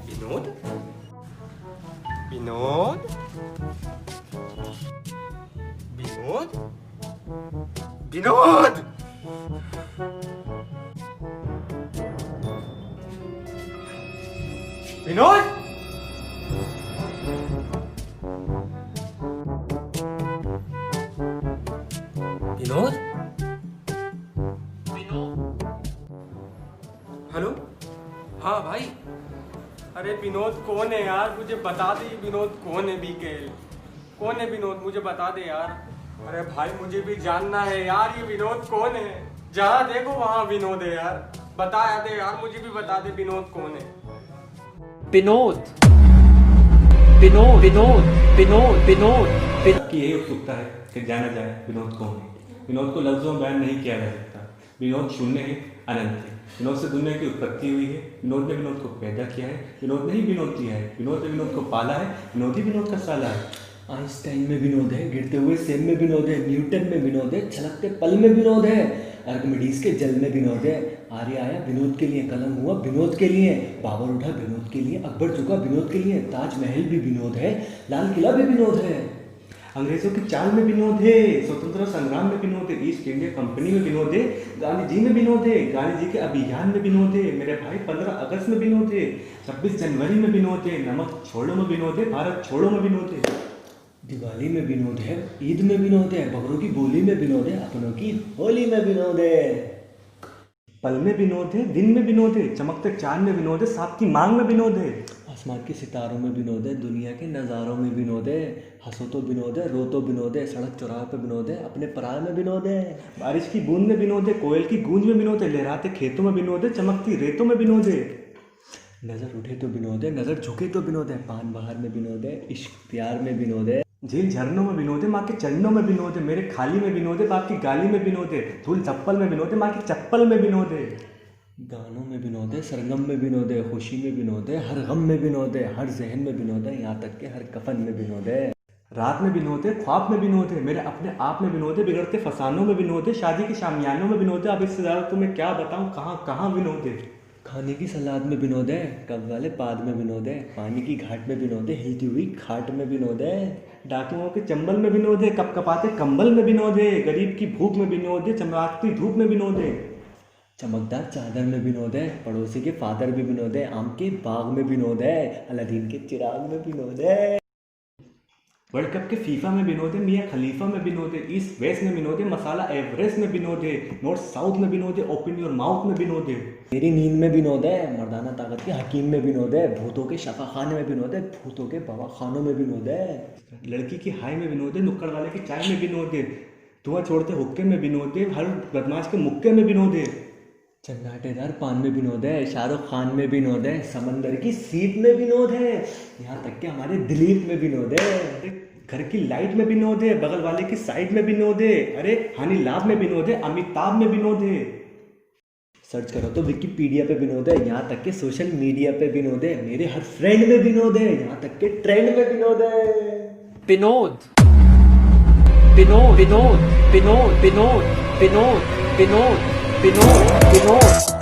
Vinod Vinod Vinod Vinod Vinod Vinod hello. हाँ भाई, अरे विनोद कौन है यार, मुझे बता दे विनोद कौन है। बीकेएल कौन है विनोद, मुझे बता दे यार। अरे भाई मुझे भी जानना है यार, ये विनोद कौन है। जहाँ देखो वहाँ विनोद है यार, बता दे यार, मुझे भी बता दे विनोद कौन है। विनोद विनोद विनोद विनोद विनोद की यही उत्सुकता है कि जाना जाए विनोद कौन है। विनोद को लफ्जों में बयान नहीं किया जा सकता। विनोद शून्य है, अनंत है। विनोद से दुनिया की उत्पत्ति हुई है। विनोद ने विनोद को पैदा किया है। विनोद ने ही विनोद किया है। विनोद ने विनोद को पाला है। विनोद ही विनोद का साला है। आइंस्टाइन में विनोद है, गिरते हुए सेब में विनोद है, न्यूटन में विनोद है, छलकते पल में विनोद है, आर्किमिडीज के जल में विनोद है, आर्य आया विनोद के लिए, कलम हुआ विनोद के लिए, बाबर उठा विनोद के लिए, अकबर झुका विनोद के लिए, ताजमहल भी विनोद है, लाल किला भी विनोद है। अंग्रेजों की चाल में विनोद है, स्वतंत्रता संग्राम में विनोद है, ईस्ट इंडिया कंपनी में विनोद है, गांधी जी में विनोद है, गांधी जी के अभियान में विनोद है, मेरे भाई 15 अगस्त में विनोद है, 26 जनवरी में विनोद है, नमक छोड़ो में विनोद है, भारत छोड़ो में विनोद है, दिवाली में विनोद है, ईद में विनोद है, बकरों की बोली में विनोद है, अपनों की होली में विनोद है। पल में विनोद है, दिन में विनोद है, चमकते चांद में विनोद है, सांप की मांग में विनोद है, आसमान के सितारों में विनोद है, दुनिया के नज़ारों में विनोद है, हंसो तो विनोद है, रो तो विनोद है, सड़क चौराहे पे विनोद है, अपने पराये में विनोद है, बारिश की बूंद में विनोद है, कोयल की गूंज में विनोद है, लहराते खेतों में विनोद है, चमकती रेतों में विनोद है, नज़र उठे तो विनोद है, नज़र झुके तो विनोद है, पान बहार में विनोद है, इश्क प्यार में विनोद है, झील झरनों में विनोद है, माँ के चरणों में विनोद है, मेरे खाली में विनोद है, बाप की गाली में विनोद है, धूल चप्पल में विनोद है, माँ की चप्पल में विनोद है, गानों में विनोद है, सरगम में विनोद है, खुशी में विनोद है, हर गम में विनोद है, हर जहन में विनोद है, यहाँ तक के हर कफन में विनोद है, रात में विनोद है, ख्वाब में विनोद है, मेरे अपने आप में विनोद है, बिगड़ते फसानों में विनोद है, शादी के शामियानों में विनोद है, अब इससे ज़्यादा तो मैं क्या बताऊँ, कहाँ कहाँ विनोद है, खाने की सलाद में विनोद है, कब वाले पाद में विनोद है, पानी की घाट में विनोद है, हिलती हुई खाट में विनोद है, डाकुओं के चंबल में विनोद है, कपकपाते कंबल में विनोद है, गरीब की भूख में विनोद है, चमकती धूप में विनोद है, चमकदार चादर में विनोद है, पड़ोसी के फादर में विनोद है, आम के बाग में विनोद है, अलादीन के चिराग में विनोद है, वर्ल्ड कप के फीफा में विनोद है, मियाँ खलीफा में विनोद है, ईस्ट वेस्ट में विनोद है, मसाला एवरेस्ट में विनोद है, नॉर्थ साउथ में विनोद है, ओपन योर माउथ में विनोद है, मेरी नींद में विनोद है, मर्दाना ताकत के हकीम में विनोद है, भूतों के शफा खाने में विनोद है, भूतों के बाबा खानों में विनोद है, लड़की की हाई में विनोद है, नुक्कड़ वाले की चाय में विनोद है, धुआं छोड़ते हुक्के में विनोद है, हर बदमाश के मुक्के में विनोद है, चन्नाटेदार पान में विनोद है, शाहरुख खान में विनोद है, समंदर की सीप में विनोद है, यहाँ तक कि हमारे दिलीप में विनोद है, घर की लाइट में विनोद है, बगल वाले की साइड में विनोद है, अरे हानि लाभ में विनोद है, अमिताभ में विनोद है, सर्च करो तो विकिपीडिया पे विनोद है, यहाँ तक के सोशल मीडिया पे विनोद है, मेरे हर फ्रेंड में विनोद है, यहाँ तक के ट्रेंड में विनोद है। विनोद विनोद विनोद विनोद विनोद विनोद विनोद विनोद विनोद